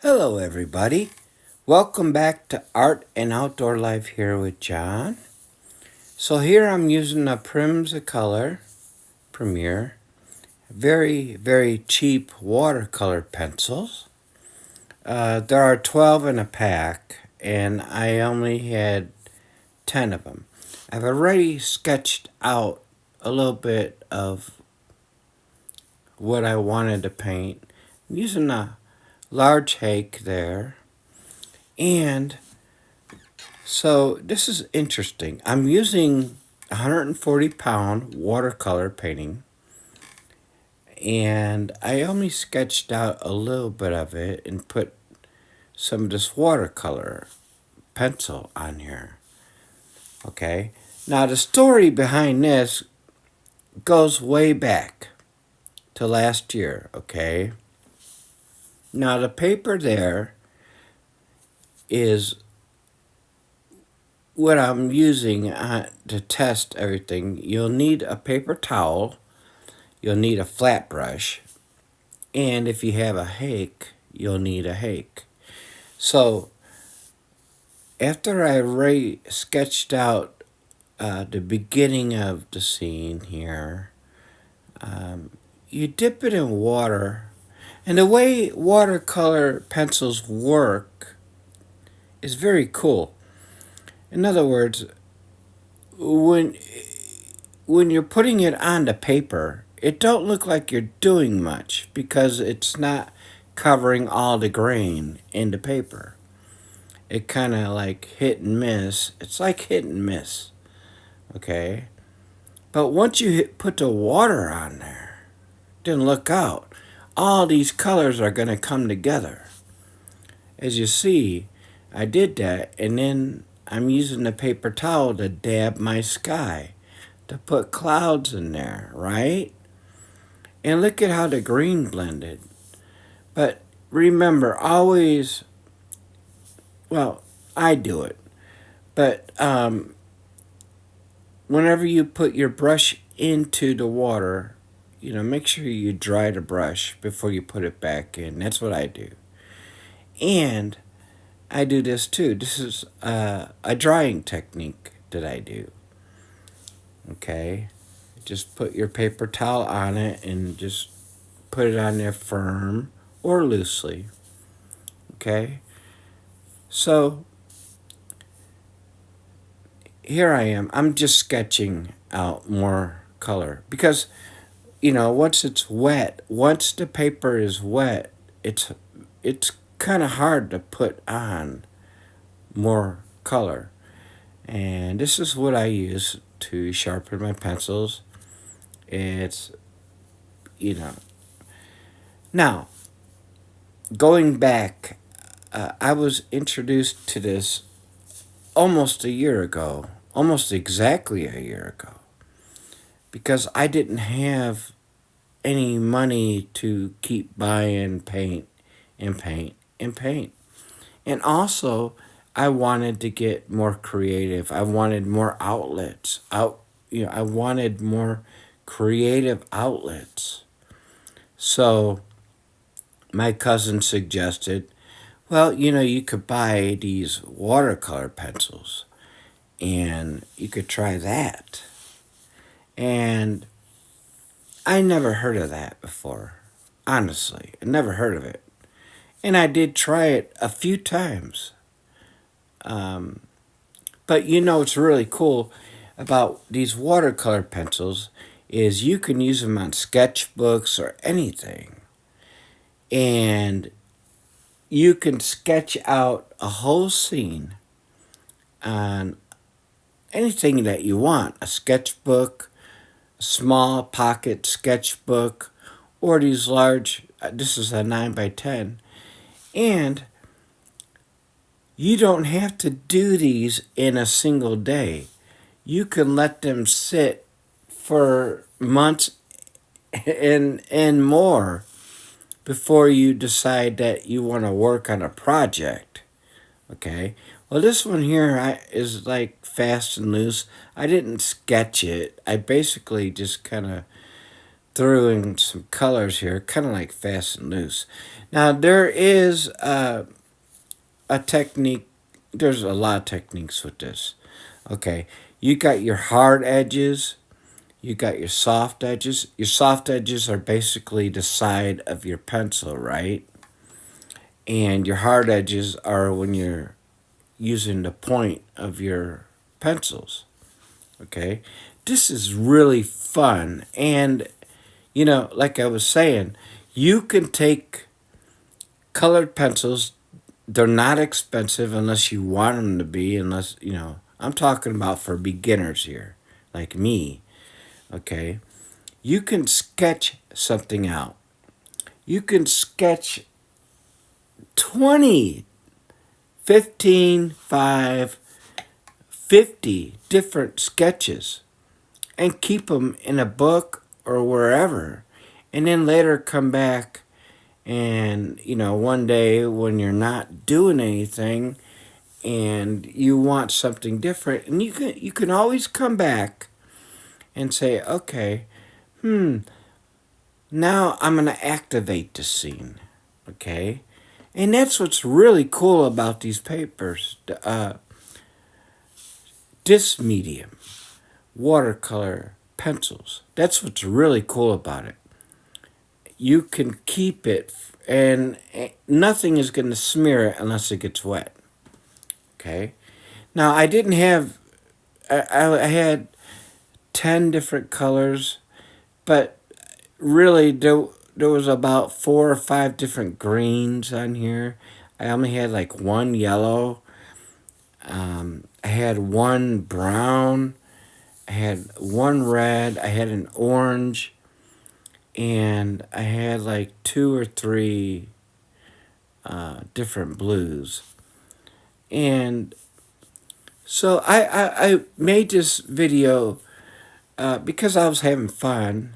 Hello, everybody. Welcome back to Art and Outdoor Life here with John. So here I'm using a Primsacolor Premier, very, very cheap watercolor pencils. There are 12 in a pack, and I only had 10 of them. I've already sketched out a little bit of what I wanted to paint. I'm using a large hake there. And so this is interesting. I'm using 140-pound watercolor painting, and I only sketched out a little bit of it and put some of this watercolor pencil on here. Okay, now the story behind this goes way back to last year. Okay, now the paper there is what I'm using to test everything. You'll need a paper towel, you'll need a flat brush, and if you have a hake, you'll need a hake. So after I sketched out the beginning of the scene here, you dip it in water, and the way watercolor pencils work is very cool. In other words, when you're putting it on the paper, it don't look like you're doing much because it's not covering all the grain in the paper. It kind of like hit and miss. It's like hit and miss, okay? But once you put the water on there, then look out. All these colors are going to come together. As you see, I did that, and then I'm using the paper towel to dab my sky, to put clouds in there, right? And look at how the green blended. But remember, always, well, I do it, but whenever you put your brush into the water, make sure you dry the brush before you put it back in. That's what I do. And I do this too. This is a drying technique that I do. Okay? Just put your paper towel on it and just put it on there firm or loosely. Okay? So here I am. I'm just sketching out more color because, once it's wet, once the paper is wet, it's kind of hard to put on more color. And this is what I use to sharpen my pencils. It's, Now, going back, I was introduced to this almost a year ago, almost exactly a year ago, because I didn't have any money to keep buying paint and paint and paint. And also, I wanted to get more creative. I wanted more outlets. I wanted more creative outlets. So my cousin suggested, well, you could buy these watercolor pencils and you could try that. And I never heard of that before. Honestly, I never heard of it. And I did try it a few times. But what's really cool about these watercolor pencils is you can use them on sketchbooks or anything. And you can sketch out a whole scene on anything that you want. A sketchbook, a small pocket sketchbook, or these large, this is a 9x10. And you don't have to do these in a single day. You can let them sit for months and more before you decide that you want to work on a project. Okay? Well, this one here is like fast and loose. I didn't sketch it. I basically just kind of threw in some colors here, kind of like fast and loose. Now there is a technique. There's a lot of techniques with this. Okay, you got your hard edges. You got your soft edges. Your soft edges are basically the side of your pencil, right? And your hard edges are when you're using the point of your pencils. Okay, this is really fun. And like I was saying, you can take colored pencils. They're not expensive unless you want them to be, unless, I'm talking about for beginners here, like me. Okay, you can sketch something out. You can sketch 20, 15, 5, 50 different sketches and keep them in a book or wherever. And then later come back and, one day when you're not doing anything and you want something different, and you can always come back and say, okay, now I'm going to activate the scene. Okay? And that's what's really cool about these papers. This medium, watercolor pencils. That's what's really cool about it. You can keep it, and nothing is going to smear it unless it gets wet. Okay? Now, I didn't have, I had 10 different colors, but really there was about 4 or 5 different greens on here. I only had like one yellow. I had one brown. I had one red. I had an orange. And I had like 2 or 3 different blues. And so I made this video because I was having fun,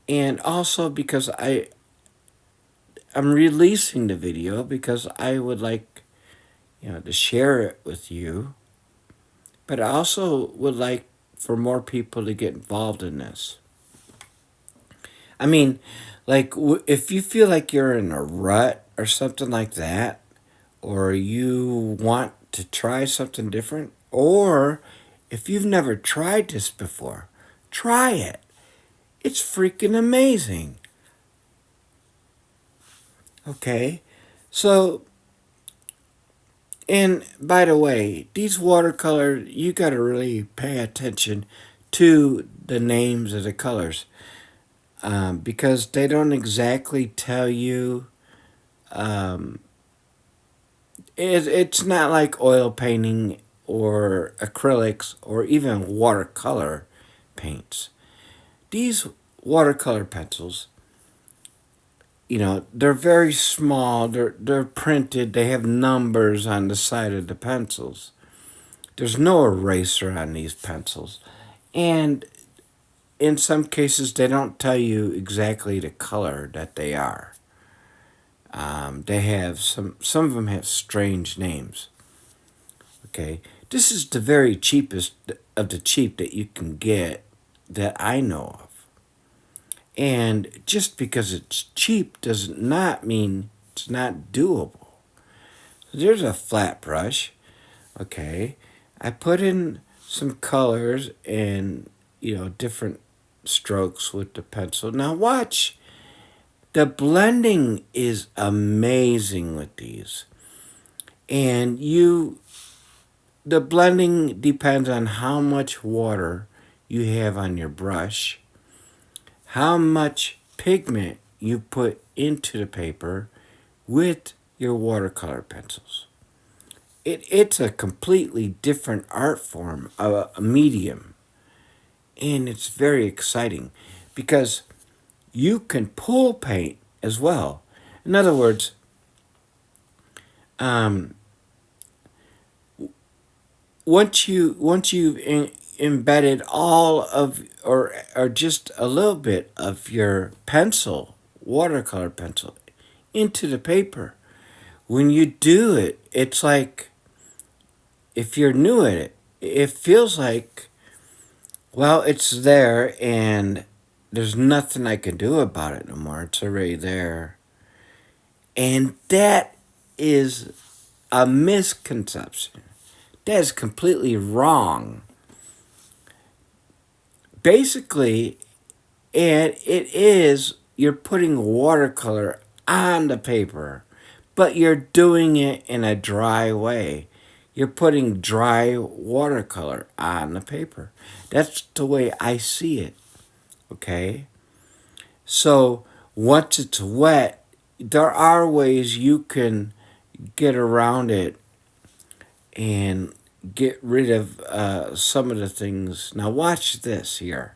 and also because I'm releasing the video because I would like, to share it with you. But I also would like for more people to get involved in this. I mean, like, if you feel like you're in a rut or something like that, or you want to try something different, or if you've never tried this before, try it. It's freaking amazing. Okay? So, and by the way, these watercolor, you got to really pay attention to the names of the colors, because they don't exactly tell you. It's not like oil painting or acrylics or even watercolor paints. These watercolor pencils, they're very small. They're printed. They have numbers on the side of the pencils. There's no eraser on these pencils. And in some cases, they don't tell you exactly the color that they are. They have some of them have strange names. Okay, this is the very cheapest of the cheap that you can get that I know of. And just because it's cheap does not mean it's not doable. So there's a flat brush. Okay, I put in some colors and different strokes with the pencil. Now watch. The blending is amazing with these. And the blending depends on how much water you have on your brush, how much pigment you put into the paper with your watercolor pencils. It's a completely different art form, a medium. And it's very exciting because you can pull paint as well. In other words, once you've embedded all of or just a little bit of your pencil, watercolor pencil, into the paper, when you do it, it's like, if you're new at it, it feels like Well, it's there, and there's nothing I can do about it no more. It's already there. And that is a misconception. That is completely wrong. Basically, and it is, you're putting watercolor on the paper, but you're doing it in a dry way. You're putting dry watercolor on the paper. That's the way I see it. Okay? So once it's wet, there are ways you can get around it and get rid of some of the things. Now, watch this here.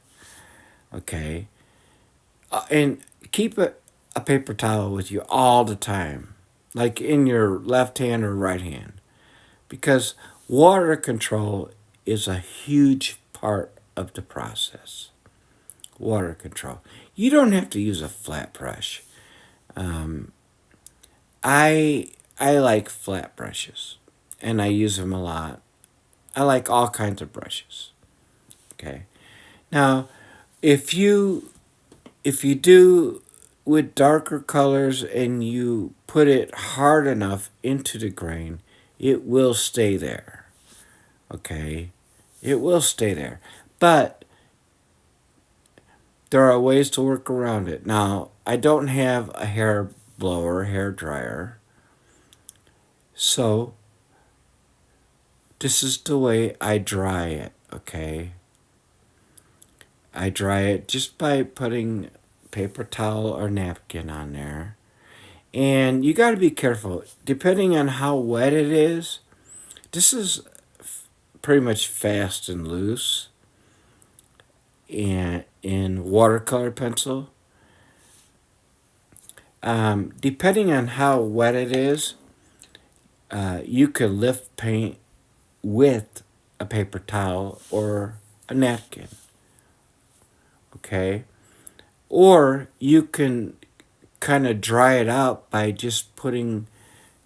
Okay? And keep a paper towel with you all the time, like in your left hand or right hand, because water control is a huge part of the process. Water control. You don't have to use a flat brush. Um, I like flat brushes, and I use them a lot. I like all kinds of brushes. Okay. Now, if you do with darker colors and you put it hard enough into the grain, it will stay there. Okay? It will stay there. But there are ways to work around it. Now, I don't have a hair blower, hair dryer. So, this is the way I dry it, okay? I dry it just by putting paper towel or napkin on there. And you got to be careful. Depending on how wet it is, this is pretty much fast and loose. And in watercolor pencil, depending on how wet it is, you can lift paint with a paper towel or a napkin. Okay? Or you can kind of dry it out by just putting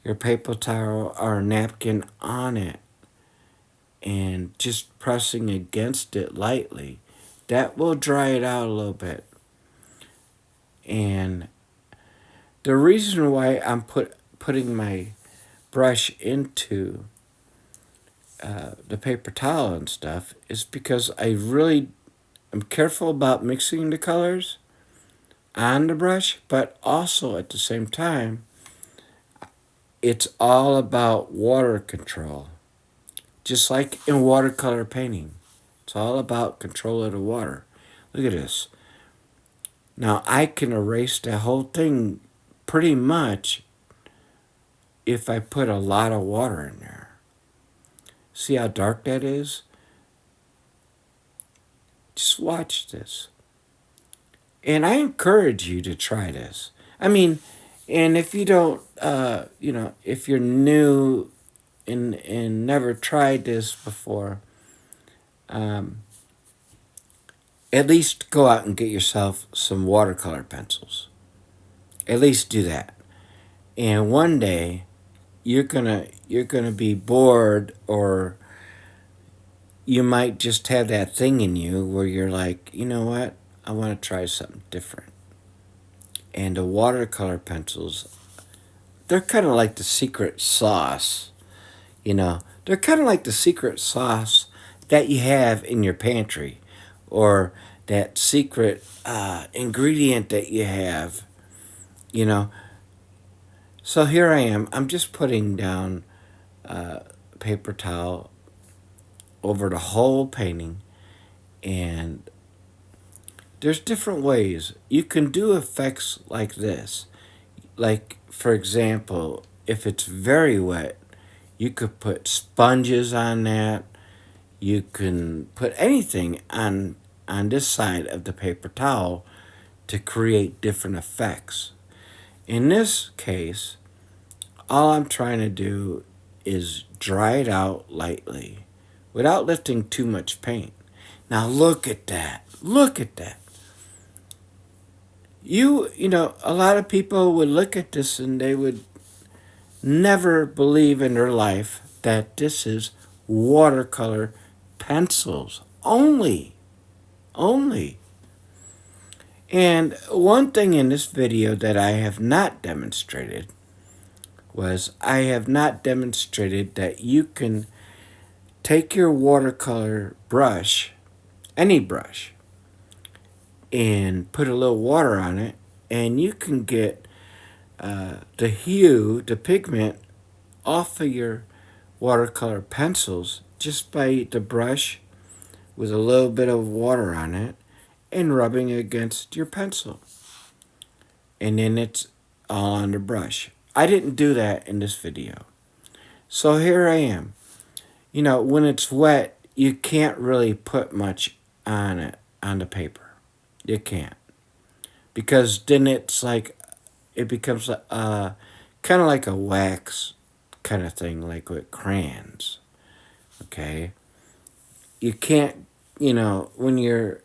your paper towel or napkin on it and just pressing against it lightly. That will dry it out a little bit. And the reason why I'm putting my brush into the paper towel and stuff is because I really am careful about mixing the colors on the brush, but also at the same time, it's all about water control. Just like in watercolor painting, it's all about control of the water. Look at this. Now I can erase the whole thing pretty much if I put a lot of water in there. See how dark that is? Just watch this. And I encourage you to try this. I mean, and if you don't, if you're new and never tried this before, at least go out and get yourself some watercolor pencils. At least do that. And one day you're gonna be bored, or you might just have that thing in you where you're like, you know what? I want to try something different. And the watercolor pencils, they're kind of like the secret sauce. They're kind of like the secret sauce that you have in your pantry, or that secret ingredient that you have, you know. So here I am. I'm just putting down paper towel over the whole painting, and there's different ways. You can do effects like this. Like, for example, if it's very wet, you could put sponges on that. You can put anything on this side of the paper towel to create different effects. In this case, all I'm trying to do is dry it out lightly without lifting too much paint. Now look at that. Look at that. A lot of people would look at this and they would never believe in their life that this is watercolor pencils only. only. And one thing in this video that I have not demonstrated was I have not demonstrated that you can take your watercolor brush, any brush, and put a little water on it, and you can get the hue, the pigment, off of your watercolor pencils just by the brush with a little bit of water on it and rubbing it against your pencil. And then it's all on the brush. I didn't do that in this video. So here I am. You know, when it's wet, you can't really put much on it, on the paper. You can't. Because then it's like, it becomes kind of like a wax kind of thing, like with crayons. Okay? You can't, you know, when you're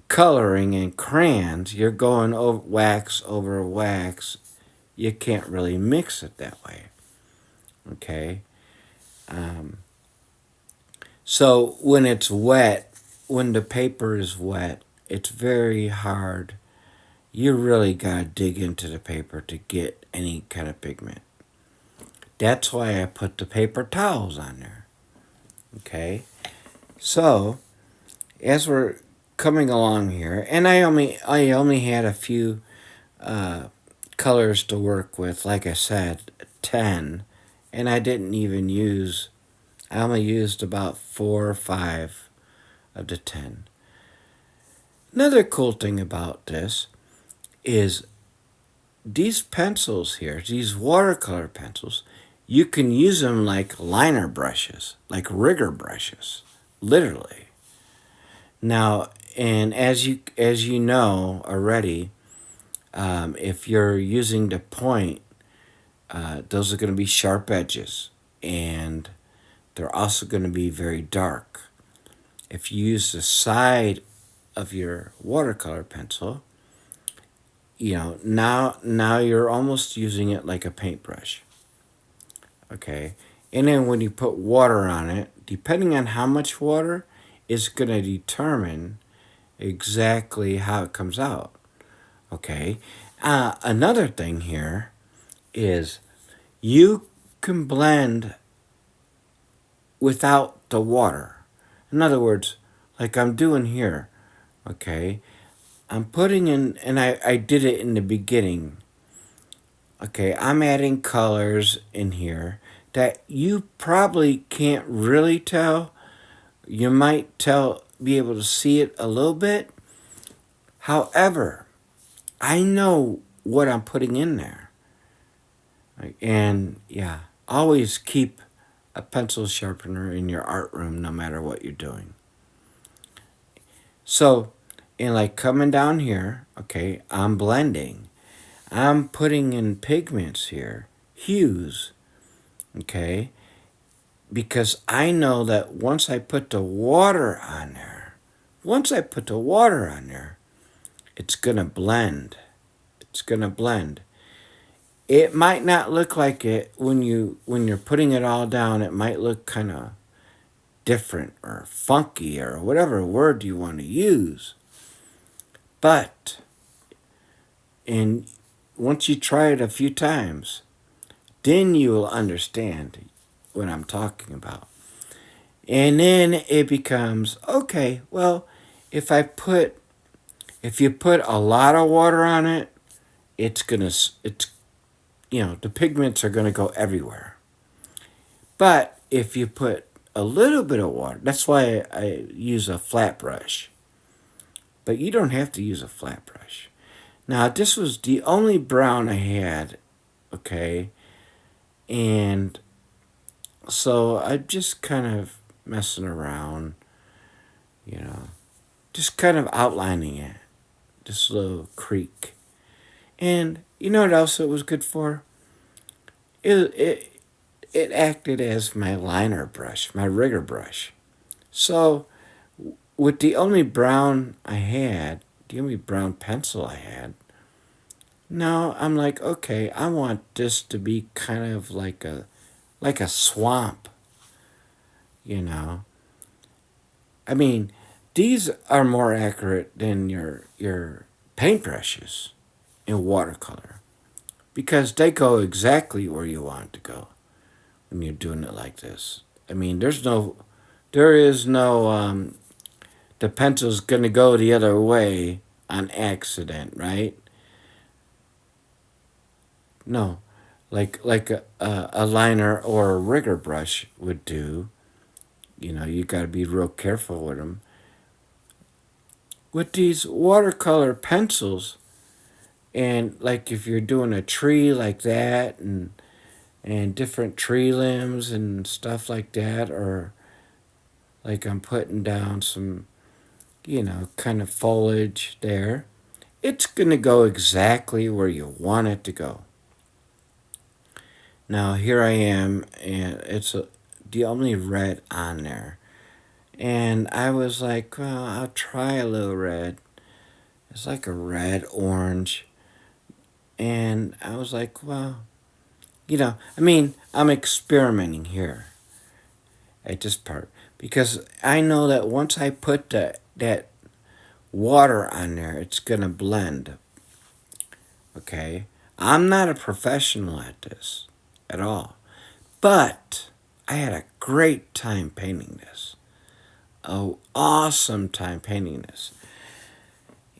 coloring in crayons, you're going over wax over wax. You can't really mix it that way. Okay? So when it's wet, when the paper is wet, it's very hard. You really gotta dig into the paper to get any kind of pigment. That's why I put the paper towels on there. Okay? So, as we're coming along here, and I only had a few colors to work with, like I said, 10, and I didn't even use, I only used about 4 or 5 of the 10. Another cool thing about this is these pencils here, these watercolor pencils, you can use them like liner brushes, like rigger brushes, literally. Now, and as you know already, if you're using the point, those are going to be sharp edges, and they're also going to be very dark. If you use the side of your watercolor pencil, you know, now you're almost using it like a paintbrush. Okay, and then when you put water on it, depending on how much water, is going to determine exactly how it comes out. Okay, another thing here is you can blend without the water. In other words, like I'm doing here, okay, I'm putting in, and I did it in the beginning. Okay, I'm adding colors in here that you probably can't really tell. You might be able to see it a little bit. However, I know what I'm putting in there. And yeah, always keep a pencil sharpener in your art room no matter what you're doing. So, and like coming down here, okay, I'm blending. I'm putting in pigments here, hues, okay, because I know that once I put the water on there, it's going to blend. It's going to blend. It might not look like it when you're putting it all down. It might look kind of different or funky or whatever word you want to use. But and once you try it a few times, then you will understand what I'm talking about. And then it becomes, okay, well, if you put a lot of water on it, the pigments are gonna go everywhere. But if you put a little bit of water, that's why I use a flat brush. But you don't have to use a flat brush. Now, this was the only brown I had, okay? And so I'm just kind of messing around, just kind of outlining it, this little creek. And you know what else it was good for? It acted as my liner brush, my rigger brush. So with the only brown pencil I had, now I'm like, okay, I want this to be kind of like a swamp, I mean, These are more accurate than your paintbrushes in watercolor because they go exactly where you want it to go when you're doing it like this. I mean, there is no, the pencil's gonna go the other way on accident, right? No, like a liner or a rigger brush would do. You know, you got to be real careful with them. With these watercolor pencils, and like if you're doing a tree like that, and different tree limbs and stuff like that, or like I'm putting down some, kind of foliage there, it's gonna go exactly where you want it to go. Now here I am, and the only red on there. And I was like, well, I'll try a little red. It's like a red orange. And I was like, well, I'm experimenting here at this part. Because I know that once I put that water on there, it's going to blend. Okay? I'm not a professional at this at all. But I had a great time painting this. An awesome time painting this.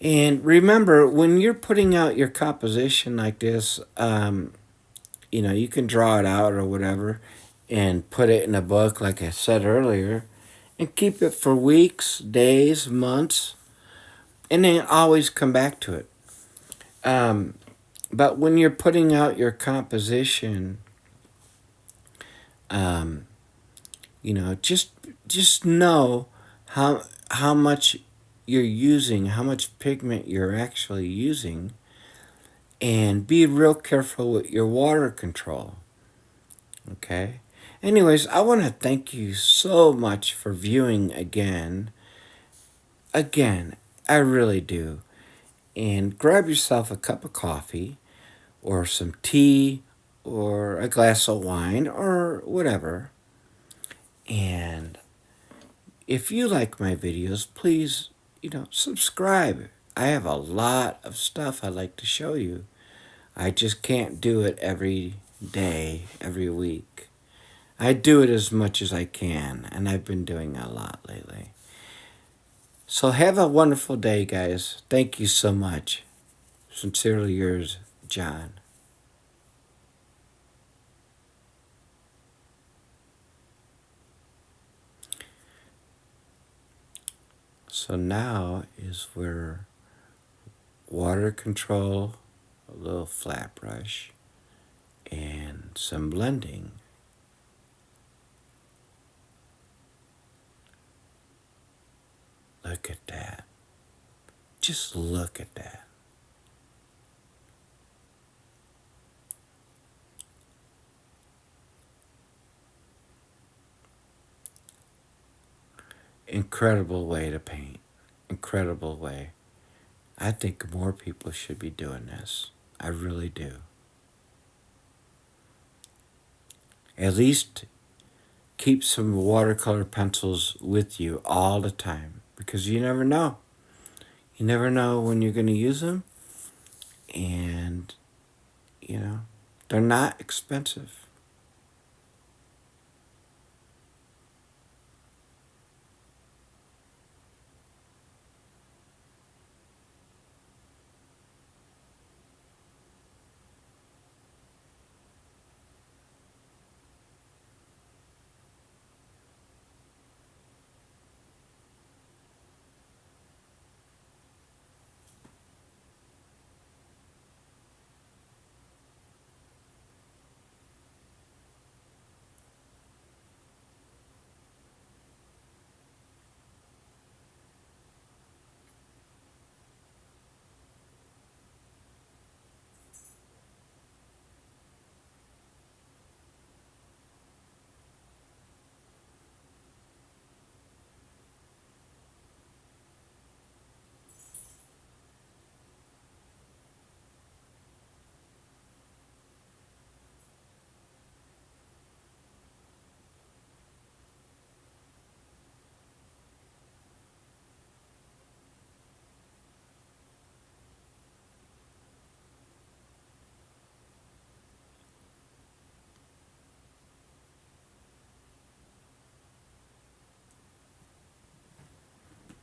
And remember, when you're putting out your composition like this, you can draw it out or whatever and put it in a book, like I said earlier, and keep it for weeks, days, months, and then always come back to it. But when you're putting out your composition, just know how much you're using, how much pigment you're actually using, and be real careful with your water control. Okay? Anyways, I want to thank you so much for viewing again. Again, I really do. And grab yourself a cup of coffee or some tea or a glass of wine or whatever. And if you like my videos, please, subscribe. I have a lot of stuff I'd like to show you. I just can't do it every day, every week. I do it as much as I can, and I've been doing a lot lately. So have a wonderful day, guys. Thank you so much. Sincerely yours, John. So now is where water control, a little flat brush, and some blending. Look at that. Just look at that. Incredible way to paint. Incredible way. I think more people should be doing this. I really do. At least keep some watercolor pencils with you all the time because you never know. You never know when you're going to use them. And, they're not expensive.